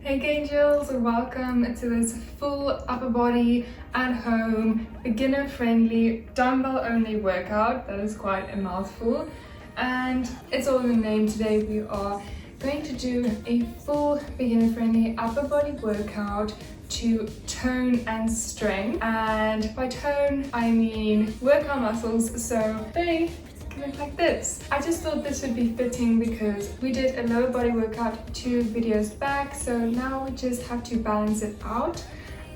Hey angels, welcome to this full upper body at home, beginner friendly, dumbbell only workout. That is quite a mouthful and it's all in the name. Today we are going to do a full beginner friendly upper body workout to tone and strength, and by tone I mean work our muscles so they look like this. I just thought this would be fitting because we did a lower body workout 2 videos back, so now we just have to balance it out.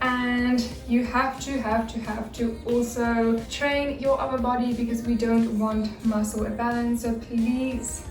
And you have to also train your upper body because we don't want muscle imbalance. So please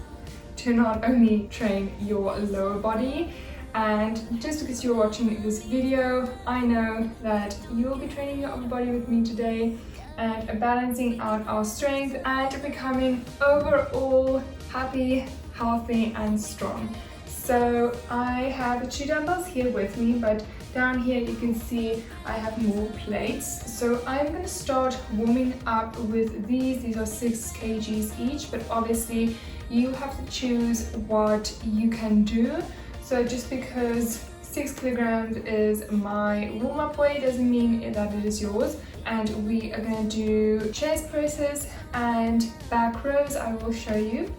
do not only train your lower body. And just because you're watching this video, I know that you will be training your upper body with me today and balancing out our strength and becoming overall happy, healthy and strong. So I have 2 dumbbells here with me, but down here you can see I have more plates. So I'm going to start warming up with these. These are 6 kgs each, but obviously you have to choose what you can do. So just because 6 kilograms is my warm-up weight doesn't mean that it is yours. And we are going to do chest presses and back rows. I will show you.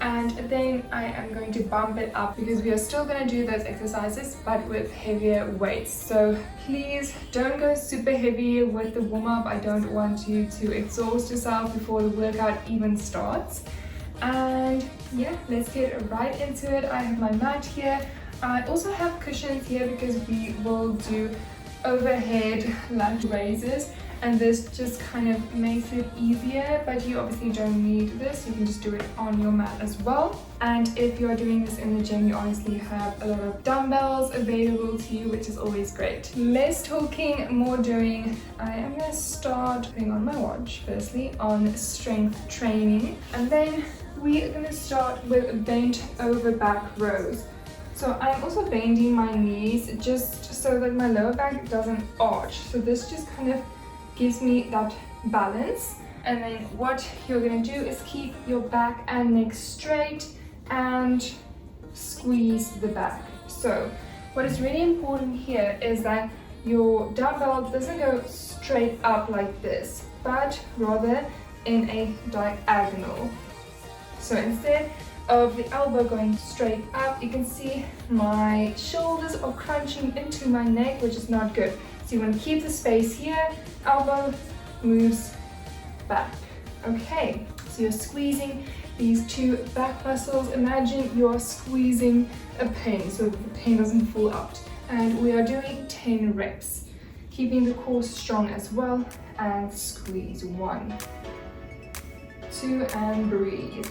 And then I am going to bump it up because we are still going to do those exercises but with heavier weights. So please don't go super heavy with the warm-up. I don't want you to exhaust yourself before the workout even starts. And yeah, let's get right into it. I have my mat here. I also have cushions here because we will do overhead lunge raises, and this just kind of makes it easier, but you obviously don't need this. You can just do it on your mat as well. And if you're doing this in the gym, you honestly have a lot of dumbbells available to you, which is always great. Less talking, more doing. I am going to start putting on my watch firstly on strength training, and then we are going to start with bent over back rows. So I'm also bending my knees just so that my lower back doesn't arch. So this just kind of gives me that balance. And then what you're going to do is keep your back and neck straight and squeeze the back. So what is really important here is that your dumbbell doesn't go straight up like this, but rather in a diagonal. So instead of the elbow going straight up, you can see my shoulders are crunching into my neck, which is not good. So you want to keep the space here, elbow moves back. Okay, so you're squeezing these 2 back muscles. Imagine you're squeezing a pen so the pen doesn't fall out. And we are doing 10 reps, keeping the core strong as well, and squeeze. 1, 2, and breathe.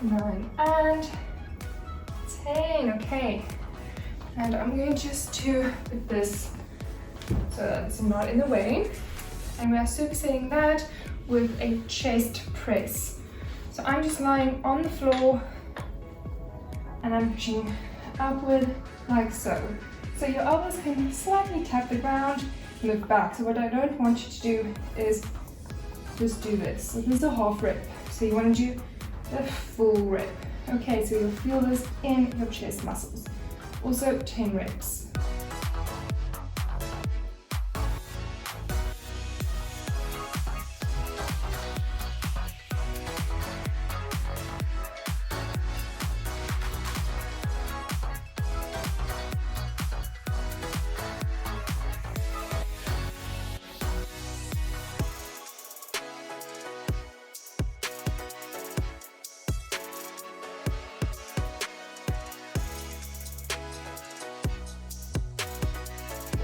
Nine and 10. Okay, and I'm going just to put this so that it's not in the way, and we are supersetting that with a chest press. So I'm just lying on the floor and I'm pushing upward like so. So your elbows can slightly tap the ground, look back. So what I don't want you to do is just do this. So this is a half rep. So you want to do the full rep. Okay, so you'll feel this in your chest muscles. Also 10 reps.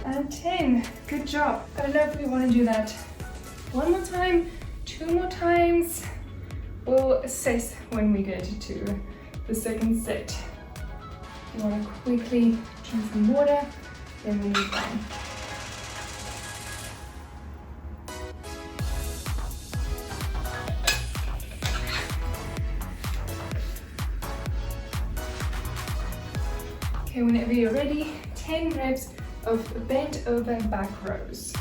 And 10. Good job. I don't know if we want to do that 1 more time, 2 more times. We'll assess when we get to the second set. You want to quickly drink some water, then we move on. Okay, whenever you're ready, 10 reps, of bent over back rows.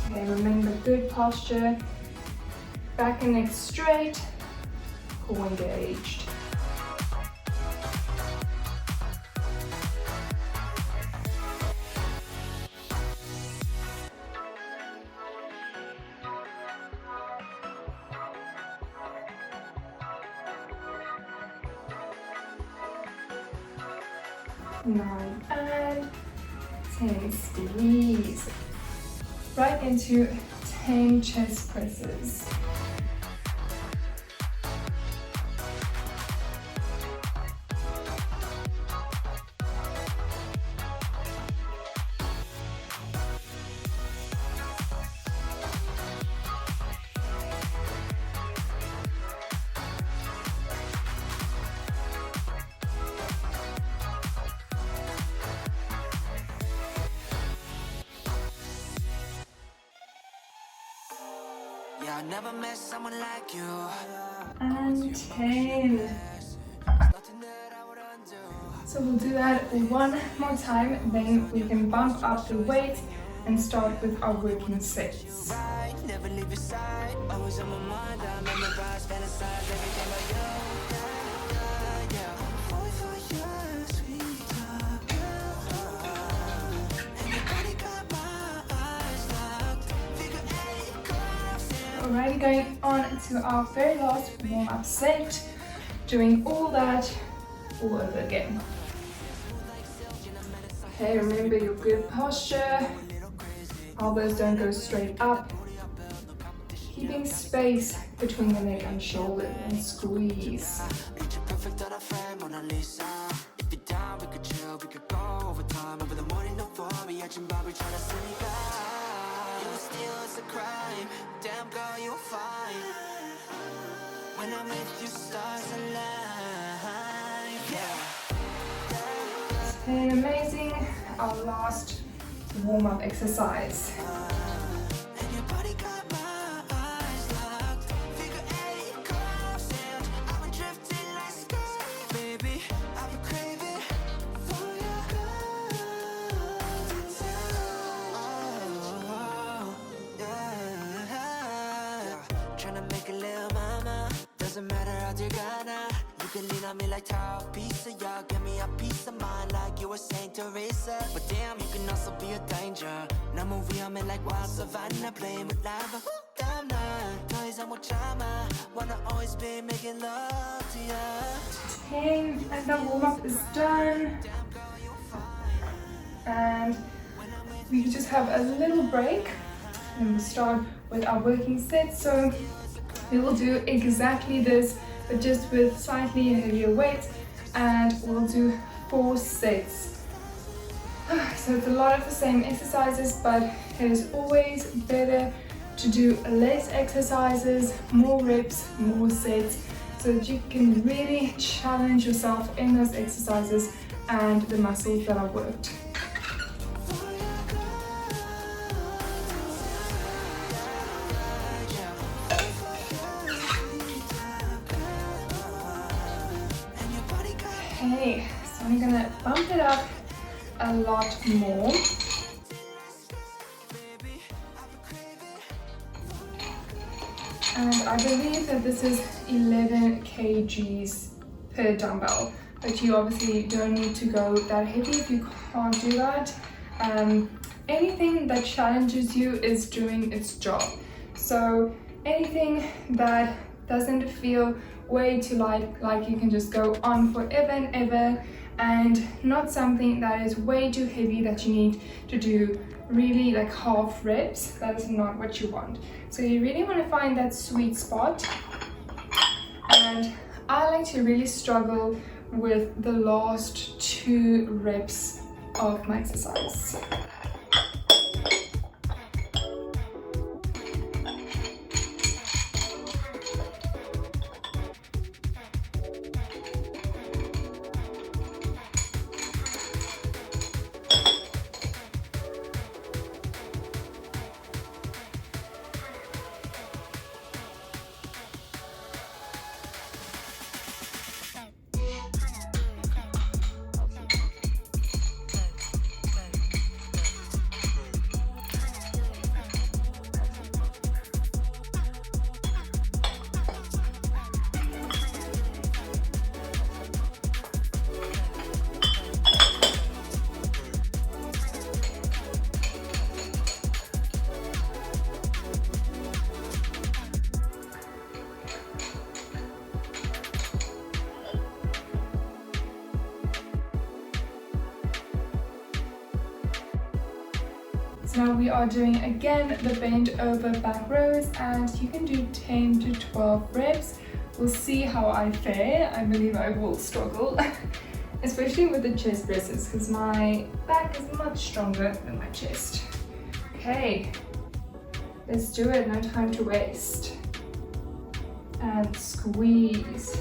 Okay, remember good posture, back and neck straight, core engaged. Nine and 10, squeeze. Right into 10 chest presses. Yeah, I never met someone like you. And 10. So we'll do that one more time, then we can bump up the weight and start with our working sets. Never leave your side, always on my mind. I memorize, fantasize every time I go. Fall for your sweet talk, and your body got my eyes locked. Figure eight, curves and Alrighty, going on to our very last warm-up set, doing all that all over again. Okay, remember your good posture, elbows don't go straight up, keeping space between the neck and shoulder and squeeze. picture perfect on a friend, Mona Lisa. If you're down, we could chill, we could go over time. Over the morning, no for me, action Bobby trying to see me back. You steal, it's a crime. Damn girl, you're fine. When I'm with you, stars align. Yeah. And amazing, our last warm-up exercise. And your body got my eyes locked. Figure eight, curves and I've been drifting like skirt. Baby, I've been craving for your golden sound. Yeah. Tryna make a little mama. Doesn't matter how you're gonna. You can lean on me like top pizza, y'all. Give me a piece of mind like you were Saint Teresa. But damn, you can also be a danger. Now movie I'm in like wild savannah, playing with lava. Damn, nah, noise I'm with drama. Wanna always be making love to ya. 10, and the warm-up is done. And we just have a little break, and we'll start with our working set. So we will do exactly this, but just with slightly heavier weight, and we'll do 4 sets. So it's a lot of the same exercises, but it is always better to do less exercises, more reps, more sets, so that you can really challenge yourself in those exercises and the muscles that are worked. Okay, so I'm gonna bump it up a lot more. And I believe that this is 11 kgs per dumbbell, but you obviously don't need to go that heavy if you can't do that. Anything that challenges you is doing its job. So anything that doesn't feel way too light, like you can just go on forever and ever, and not something that is way too heavy that you need to do really like half reps. That is not what you want. So you really want to find that sweet spot, and I like to really struggle with the last 2 reps of my exercise. So now we are doing again the bent over back rows, and you can do 10 to 12 reps. We'll see how I fare. I believe I will struggle, especially with the chest presses because my back is much stronger than my chest. Okay, let's do it, no time to waste. And squeeze.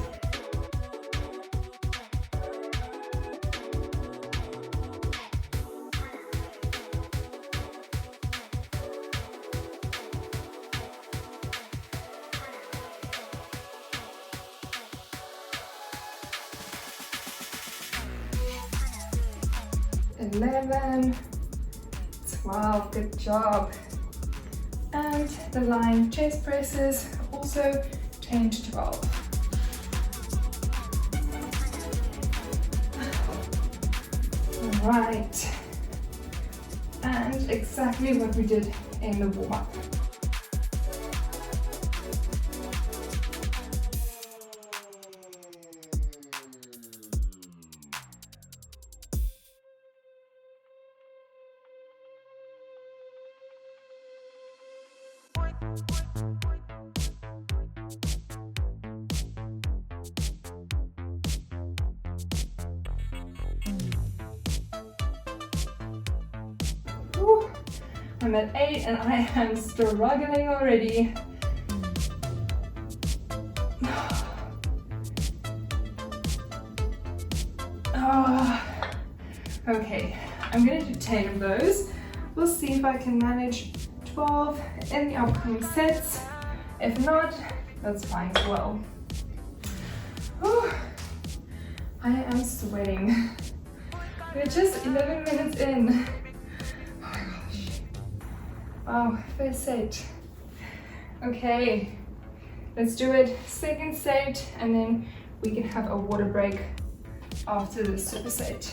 Eleven, 12, good job. And the lying chest presses, also 10 to 12. All right. And exactly what we did in the warm-up. Whew. I'm at 8 and I am struggling already. Oh. Okay, I'm gonna do 10 of those. We'll see if I can manage 12 in the upcoming sets. If not, that's fine as well. Whew. I am sweating. We're just 11 minutes in. Oh my gosh. Wow, first set. Okay, let's do it. Second set, and then we can have a water break after the superset.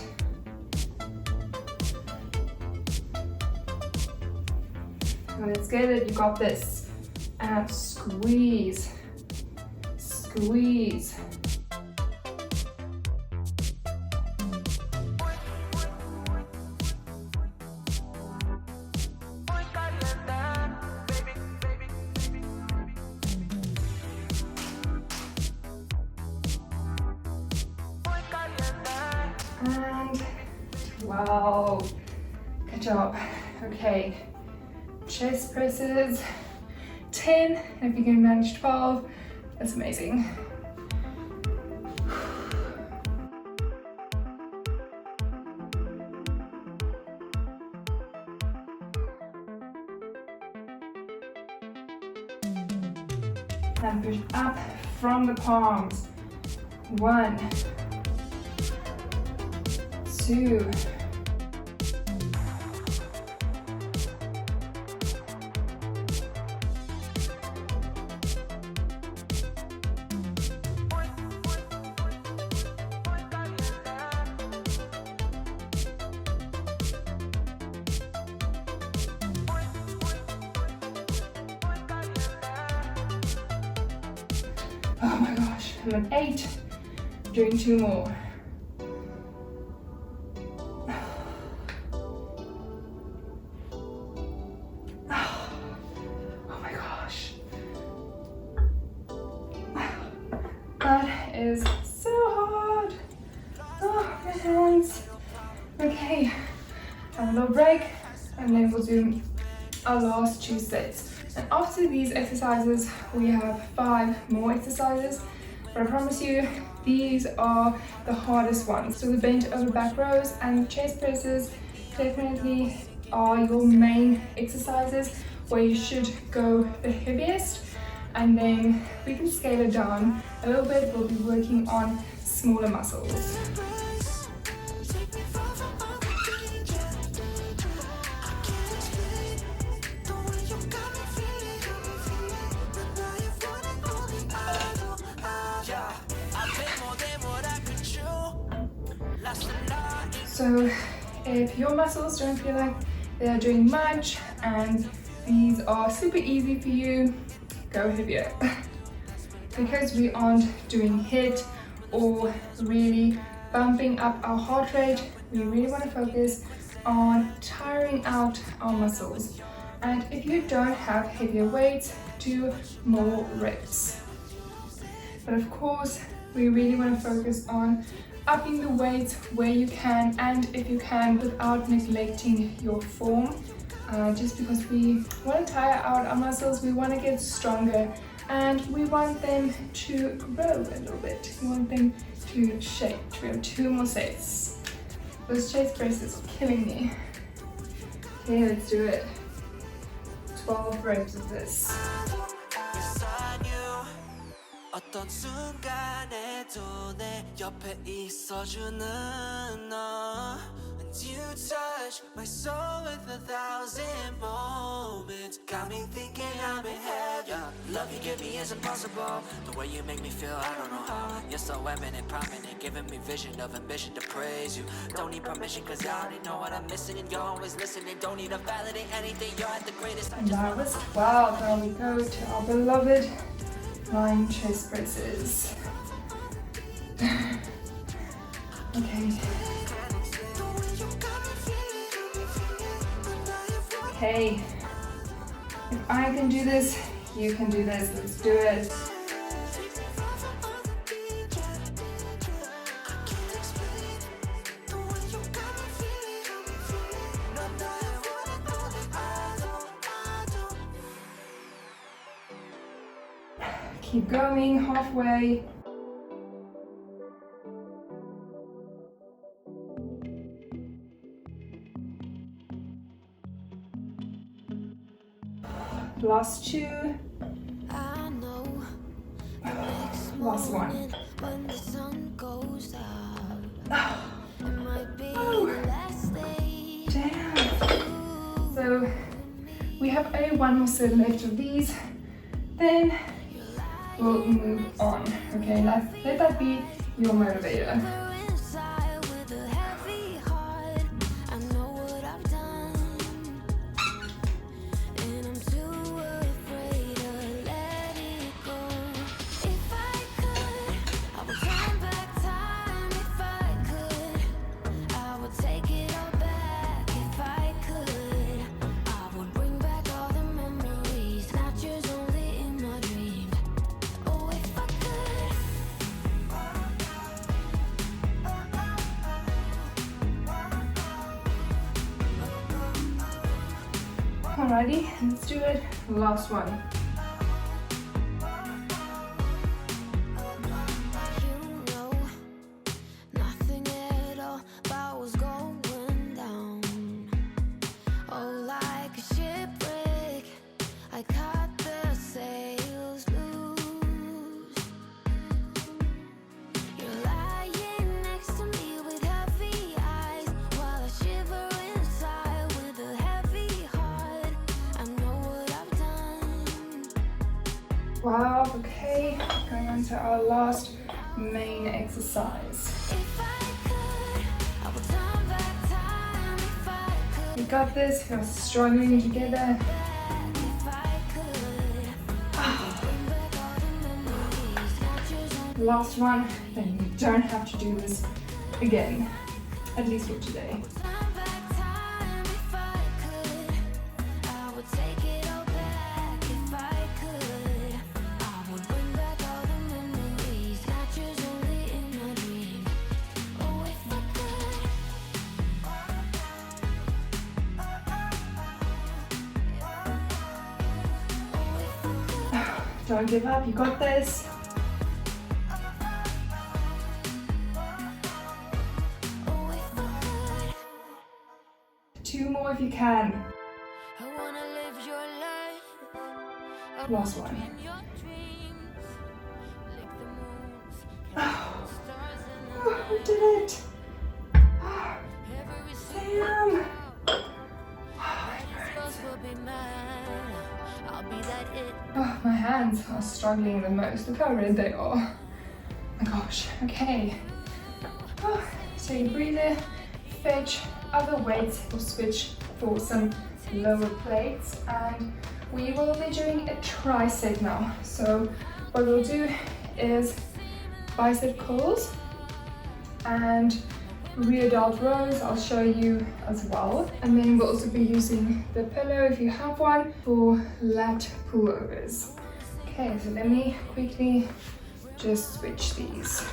Let's get it, you got this. And squeeze, squeeze. And 12. Good job. Okay. Chest presses 10, and if you can manage 12, that's amazing. And push up from the palms. 1, 2, oh my gosh, I'm at 8, doing 2 more. Oh my gosh. That is so hard. Oh, my hands. Okay, have a little break, and then we'll do our last 2 sets. And after these exercises, we have 5 more exercises, but I promise you, these are the hardest ones. So the bent over back rows and chest presses definitely are your main exercises where you should go the heaviest, and then we can scale it down a little bit. We'll be working on smaller muscles. So if your muscles don't feel like they're doing much and these are super easy for you, go heavier. Because we aren't doing HIIT or really bumping up our heart rate, we really want to focus on tiring out our muscles. And if you don't have heavier weights, do more reps. But of course, we really want to focus on upping the weights where you can, and if you can, without neglecting your form. Just because we want to tire out our muscles, we want to get stronger, and we want them to grow a little bit. We want them to shape. We have 2 more sets. Those chest presses are killing me. Okay, let's do it. 12 reps of this. 어떤 순간에도 내 옆에 있어주는 너. And you touch my soul with 1,000 moments. Got me thinking I'm in heaven. Love you give me is impossible. The way you make me feel, I don't know how. You're so eminent, prominent, giving me vision of ambition to praise you. Don't need permission cause I already know what I'm missing, and you're always listening. Don't need to validate anything, you're at the greatest. And that was 12. Now we go to our beloved 9 chest presses. Okay. Okay. If I can do this, you can do this. Let's do it. Keep going, halfway. Last 2. Last 1. Oh. Damn. So we have only 1 more set left of these. Then we'll move on. Okay, let that be your motivator. Alrighty, let's do it. Last one. Wow, okay, going on to our last main exercise. You got this, you're struggling together. Last one, then you don't have to do this again, at least for today. Don't give up, you got this. Two more if you can. Last one. Oh, we did it. Damn. Oh, my hands are struggling the most. Look how red they are. Oh my gosh. Okay. Oh, so you breathe in, fetch other weights or switch for some lower plates, and we will be doing a triset now. So what we'll do is bicep curls, and rear delt rows, I'll show you as well. And then we'll also be using the pillow, if you have one, for lat pullovers. Okay, so let me quickly just switch these.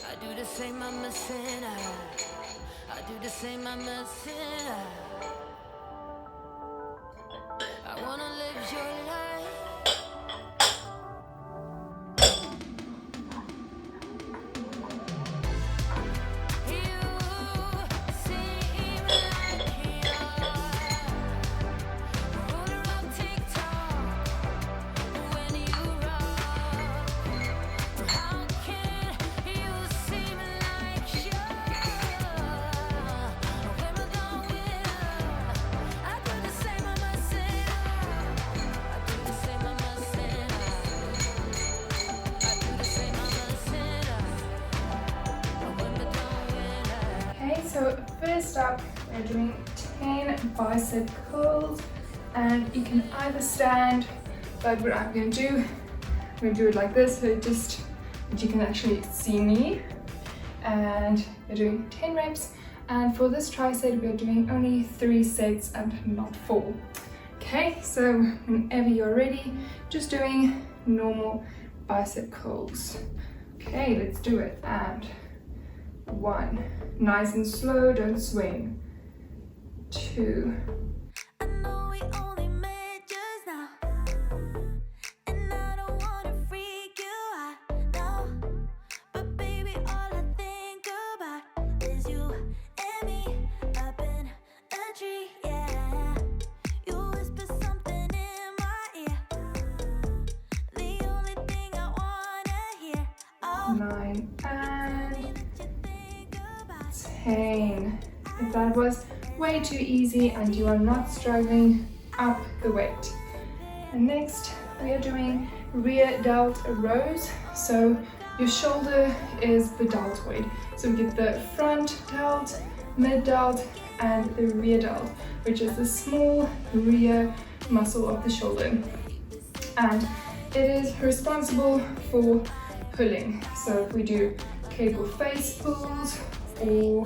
I do the same, I'm a sinner. I do the same, I'm a sinner. I wanna live your life. So first up, we're doing 10 bicep curls, and you can either stand, but what I'm going to do, I'm going to do it like this, so just that you can actually see me. And we're doing 10 reps, and for this triset we're doing only 3 sets and not 4. Okay, so whenever you're ready, just doing normal bicep curls. Okay, let's do it. And 1, nice and slow, don't swing. 2, I know we only met just now, and I don't wanna freak you out now, but baby, all I think about is you and me up in a tree, yeah. You whisper something in my ear, the only thing I wanna hear. Oh, 9 and 10. If that was way too easy and you are not struggling, up the weight. And next we are doing rear delt rows. So your shoulder is the deltoid. So we get the front delt, mid delt and the rear delt, which is the small rear muscle of the shoulder. And it is responsible for pulling. So if we do cable face pulls or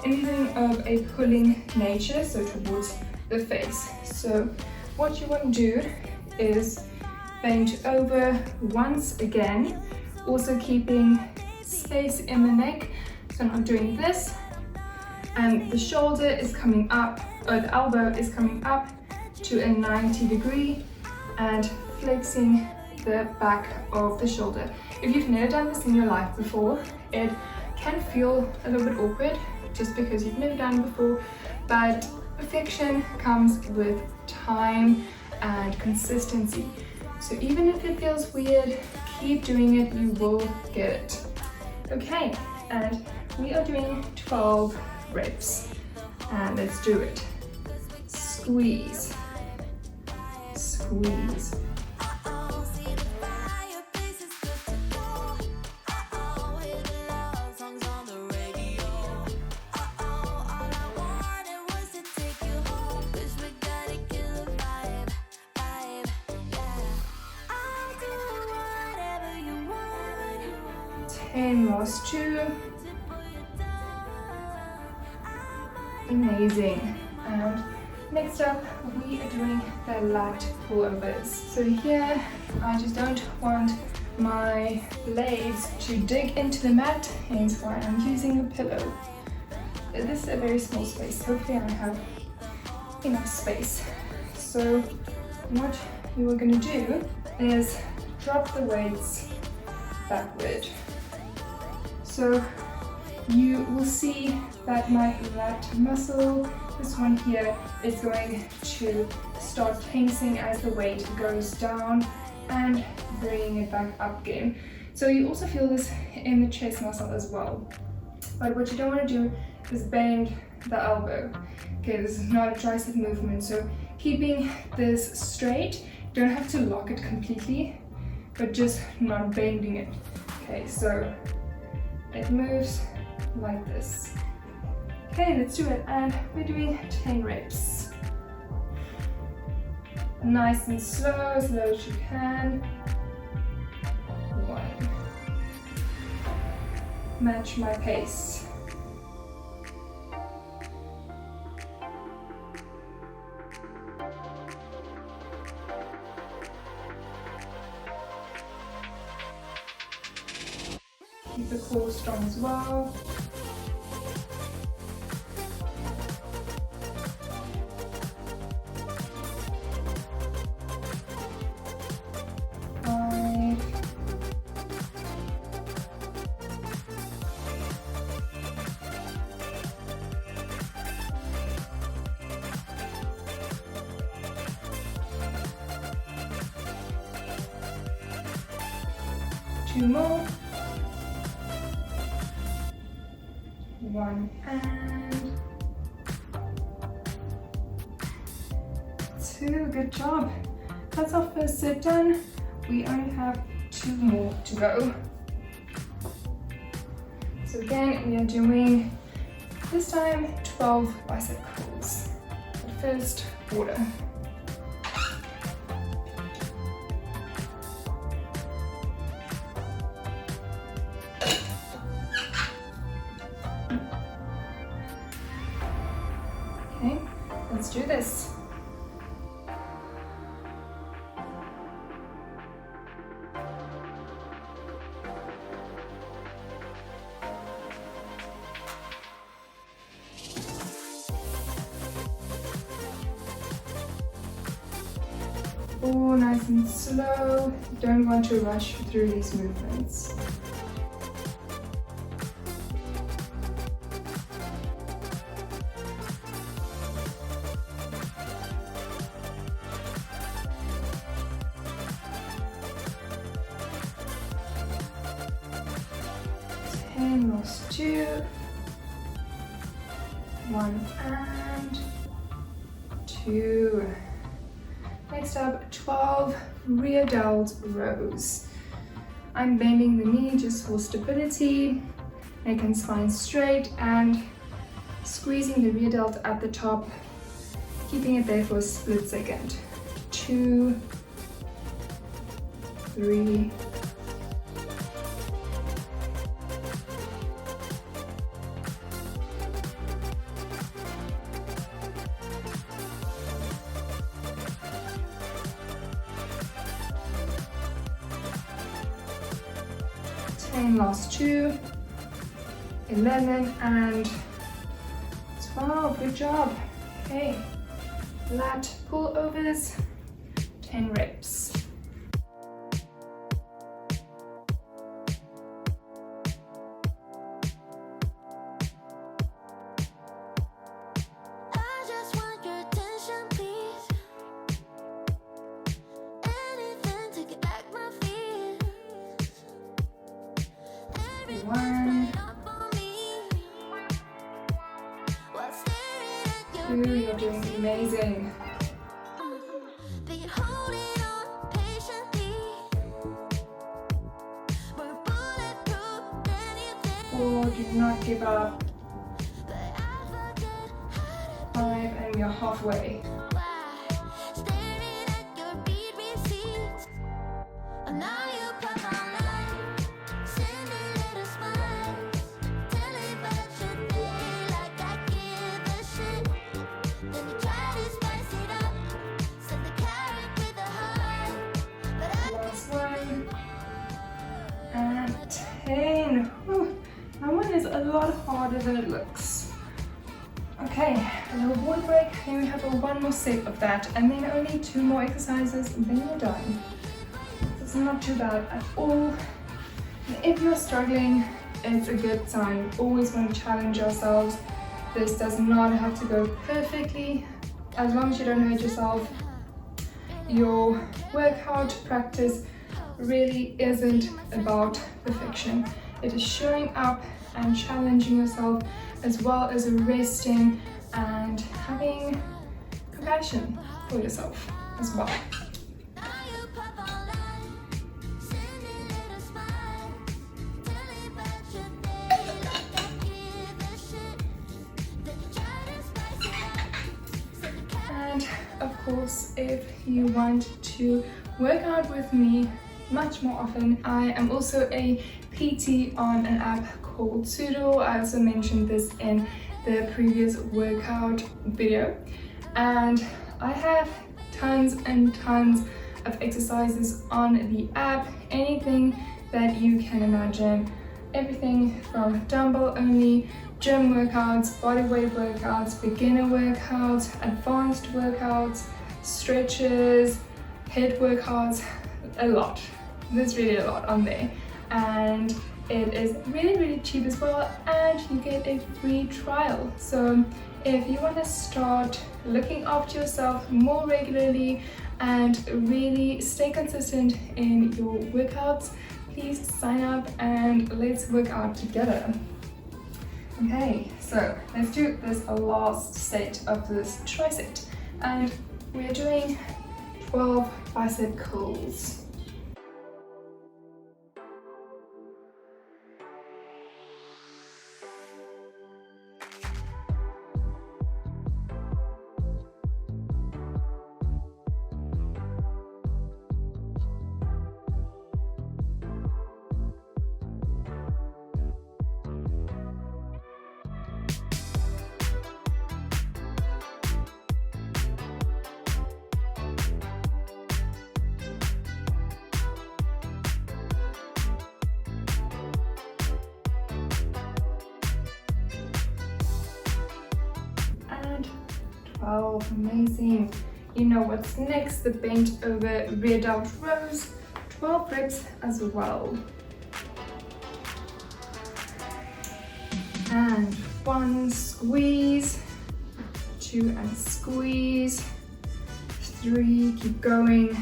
anything of a pulling nature, so towards the face. So what you want to do is bend over once again, also keeping space in the neck. So I'm doing this, and the shoulder is coming up, or the elbow is coming up to a 90 degree and flexing the back of the shoulder. If you've never done this in your life before, it can feel a little bit awkward just because you've never done it before, but perfection comes with time and consistency. So even if it feels weird, keep doing it, you will get it. Okay, and we are doing 12 reps, and let's do it. Squeeze, squeeze. And last 2. Amazing. And next up, we are doing the lat pullovers. So here, I just don't want my legs to dig into the mat, hence why I'm using a pillow. This is a very small space. Hopefully I have enough space. So what you are going to do is drop the weights backward. So you will see that my lat muscle, this one here, is going to start tensing as the weight goes down and bringing it back up again. So you also feel this in the chest muscle as well. But what you don't want to do is bend the elbow. Okay, this is not a triset movement, so keeping this straight, you don't have to lock it completely, but just not bending it. Okay, so it moves like this. Okay, let's do it, and we're doing 10 reps. Nice and slow, as low as you can. 1. Match my pace. Keep the core strong as well. 5. 2 more. 1 and 2. Good job. That's our first set done. We only have 2 more to go. So again, we are doing this time 12 bicep curls. The first order. Okay, let's do this. Oh, nice and slow. Don't want to rush through these movements. Lost 2. 1 and 2. Next up, 12 rear delt rows. I'm bending the knee just for stability, making spine straight and squeezing the rear delt at the top, keeping it there for a split second. 2, 3, 10, last 2, 11 and 12. Good job. Okay, lat pullovers, 10 reps. You're doing amazing. 4, do not give up. 5, and you're halfway. And 10. Whew, that one is a lot harder than it looks. Okay, a little water break, then we have one more set of that, and then only 2 more exercises, and then we're done. So it's not too bad at all. If you're struggling, it's a good sign. You always want to challenge yourselves. This does not have to go perfectly. As long as you don't hurt yourself, your workout practice really isn't about perfection. It is showing up and challenging yourself, as well as resting and having compassion for yourself as well. And of course, if you want to work out with me much more often, I am also a PT on an app called Sudo. I also mentioned this in the previous workout video, and I have tons and tons of exercises on the app, anything that you can imagine, everything from dumbbell only, gym workouts, bodyweight workouts, beginner workouts, advanced workouts, stretches, HIIT workouts, a lot. There's really a lot on there, and it is really cheap as well, and you get a free trial. So if you want to start looking after yourself more regularly and really stay consistent in your workouts, please sign up and let's work out together. Okay, so let's do this last set of this triset, and we're doing 12 bicep curls. Oh, amazing. You know what's next, the bent over rear delt rows, 12 reps as well. And 1 squeeze, 2 and squeeze, 3, keep going.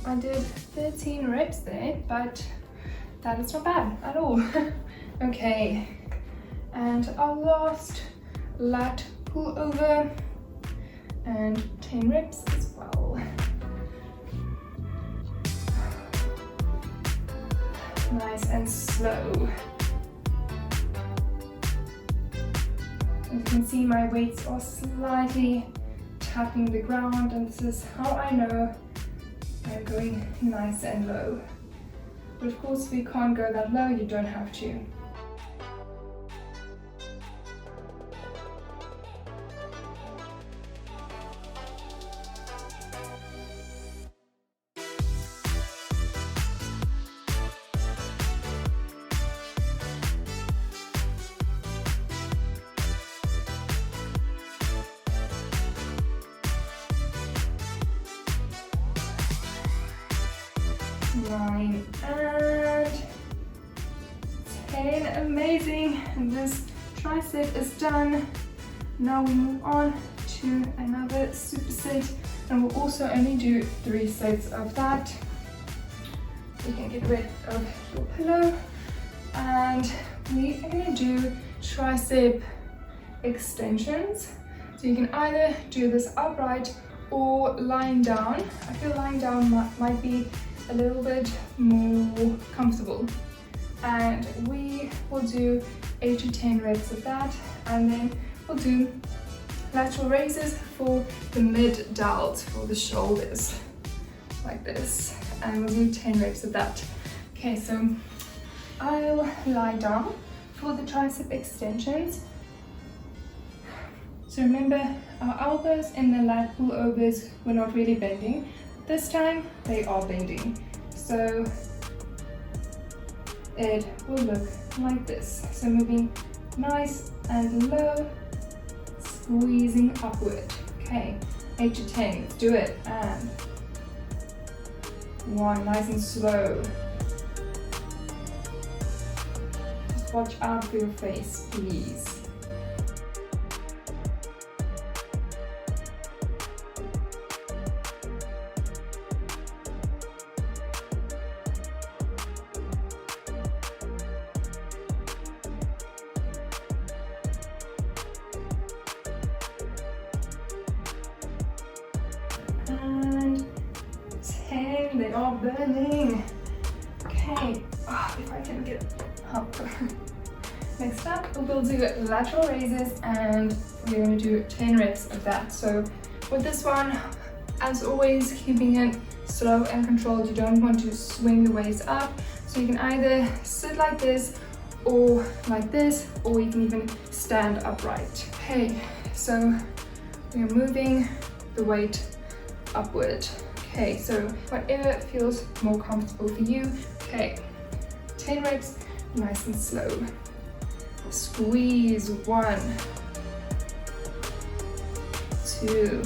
I did 13 reps there, but that is not bad at all. Okay, and our last lat pull over and 10 reps as well. Nice and slow. As you can see, my weights are slightly tapping the ground, and this is how I know I'm going nice and low. But of course, if you can't go that low, you don't have to. Nine and 10, amazing. And this tricep is done. Now we move on to another superset, and we'll also only do 3 sets of that. You can get rid of your pillow, and we are going to do tricep extensions. So you can either do this upright or lying down. I feel lying down might be a little bit more comfortable, and we will do 8 to 10 reps of that, and then we'll do lateral raises for the mid delt for the shoulders like this, and we'll do 10 reps of that. Okay, so I'll lie down for the tricep extensions. So remember, our elbows in the lat pullovers were not really bending. This time they are bending. So it will look like this. So moving nice and low, squeezing upward. Okay, 8 to 10, let's do it. And 1, nice and slow. Just watch out for your face, please. And 10, they are burning. Okay, if I can get up. Next up, we'll do lateral raises and we're going to do 10 reps of that. So with this one, as always, keeping it slow and controlled. You don't want to swing the waist up. So you can either sit like this, or like this, or you can even stand upright. Okay, so we are moving the weight upward. Okay, so whatever feels more comfortable for you. Okay, 10 reps, nice and slow. Squeeze, 1, 2,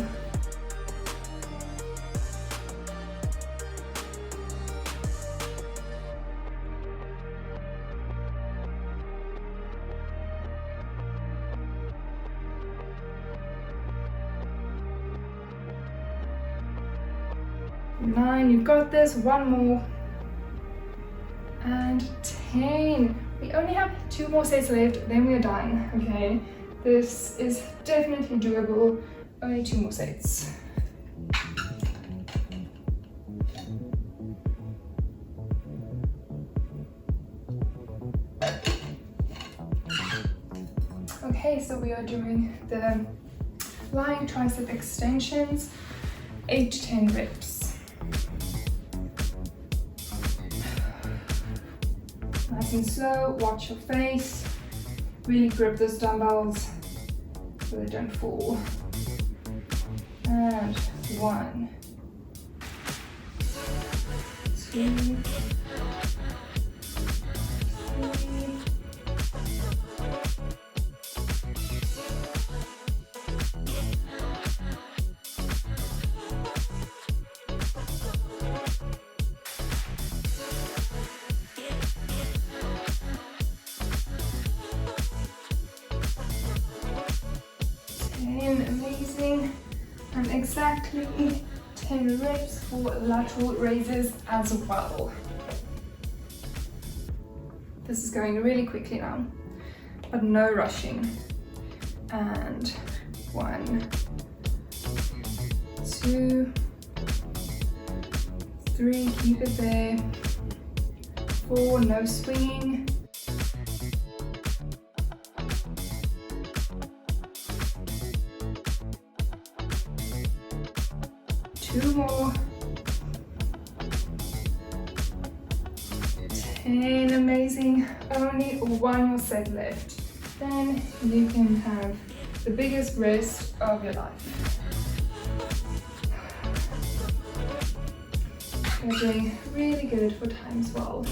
9, you've got this, 1 more, and 10. We only have 2 more sets left, then we're done, okay? This is definitely doable, only 2 more sets. Okay, so we are doing the lying tricep extensions, 8 to 10 reps. Nice and slow, watch your face, really grip those dumbbells so they don't fall. And 1, 2, 3, amazing, and exactly 10 reps for lateral raises as well. This is going really quickly now, but no rushing. And 1, 2, 3, keep it there. 4, no swinging. 2 more. 10, amazing. Only 1 more set left. Then you can have the biggest rest of your life. You're doing really good for time as well.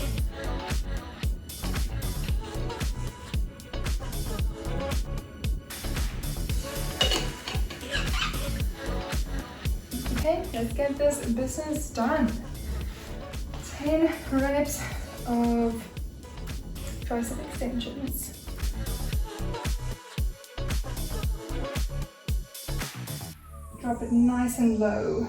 Okay, let's get this business done. 10 reps of tricep extensions. Drop it nice and low.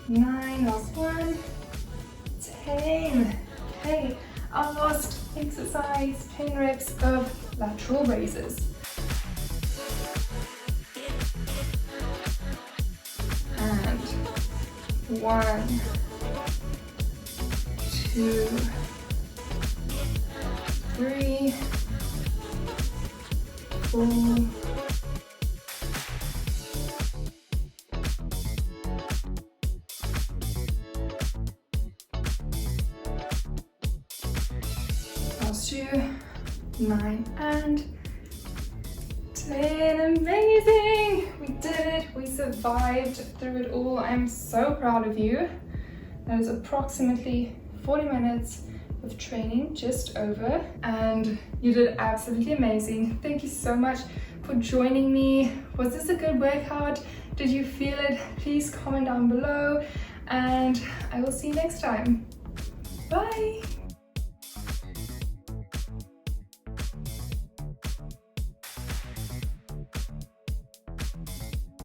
Nine, last one. 10. Okay, our last exercise, 10 reps of lateral raises. And 1, 2, 3, 4, 2, 9 and 10. Amazing! We did it. We survived through it all. I'm so proud of you. That is approximately 40 minutes of training, just over, and you did absolutely amazing. Thank you so much for joining me. Was this a good workout? Did you feel it? Please comment down below, and I will see you next time. Bye!